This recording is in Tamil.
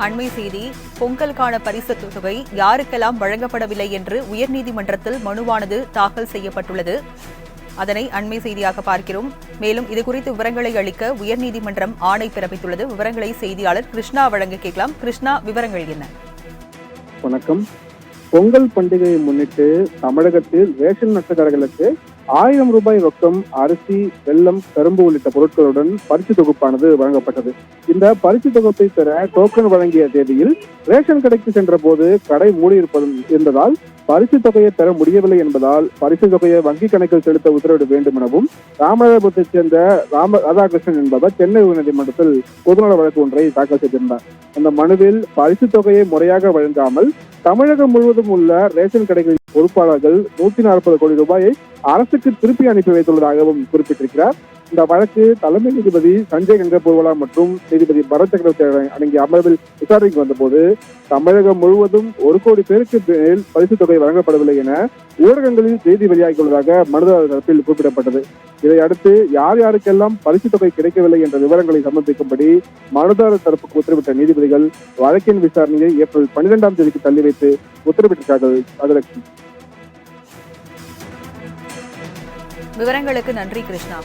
அண்மை செய்தி. பொங்கலுக்கான பரிசுத் தொகை யாருக்கெல்லாம் வழங்கப்படவில்லை என்று உயர்நீதிமன்றத்தில் மனுவானது தாக்கல் செய்யப்பட்டுள்ளது. அதனை அண்மை செய்தியாக பார்க்கிறோம். மேலும் இதுகுறித்து விவரங்களை அளிக்க உயர்நீதிமன்றம் ஆணை பிறப்பித்துள்ளது. விவரங்களை செய்தியாளர் கிருஷ்ணா வழங்க கேட்கலாம். கிருஷ்ணா, விவரங்கள் என்ன? வணக்கம். பொங்கல் பண்டிகையை முன்னிட்டு தமிழகத்தில் ரேஷன் அட்டைதாரர்களுக்கு 1000 ரூபாய் ரொக்கம், அரிசி, வெல்லம், கரும்பு உள்ளிட்ட பொருட்களுடன் பரிசு தொகுப்பானது வழங்கப்பட்டது. இந்த பரிசு தொகுப்பை பெற டோக்கன் வழங்கிய தேதியில் ரேஷன் கடைக்கு சென்ற போது கடை மூடியிருந்ததால் பரிசு தொகையை பெற முடியவில்லை என்பதால் பரிசு தொகையை வங்கி கணக்கில் செலுத்த உத்தரவிட வேண்டும் எனவும் ராமநாதபுரத்தைச் சேர்ந்த ராதாகிருஷ்ணன் என்பவர் சென்னை உயர்நீதிமன்றத்தில் பொதுநல வழக்கு ஒன்றை தாக்கல் செய்திருந்தார். அந்த மனுவில் பரிசு தொகையை முறையாக வழங்காமல் தமிழகம் முழுவதும் உள்ள ரேஷன் கடைகளின் பொறுப்பாளர்கள் 140 கோடி ரூபாயை அரசுக்கு திருப்பி அனுப்பி வைத்துள்ளதாகவும் குறிப்பிட்டிருக்கிறார். இந்த வழக்கு தலைமை நீதிபதி சஞ்சய் கங்கபூர்வலா மற்றும் நீதிபதி பரத் சக்கரவர்த்தி அடங்கிய அமர்வில் விசாரணைக்கு வந்தபோது தமிழகம் முழுவதும் 1 கோடி பேருக்கு மேல் பரிசு தொகை வழங்கப்படவில்லை என ஊடகங்களில் செய்தி வெளியாகியுள்ளதாக மனுதாரர் தரப்பில் குறிப்பிடப்பட்டது. இதையடுத்து யார் யாருக்கெல்லாம் பரிசு தொகை கிடைக்கவில்லை என்ற விவரங்களை சமர்ப்பிக்கும்படி மனுதாரர் தரப்புக்கு உத்தரவிட்ட நீதிபதிகள் வழக்கின் விசாரணையை ஏப்ரல் 12ஆம் தேதிக்கு தள்ளி வைத்து உத்தரவிட்டிருக்கிறார்கள். ராஜலட்சுமி, விவரங்களுக்கு நன்றி கிருஷ்ணா.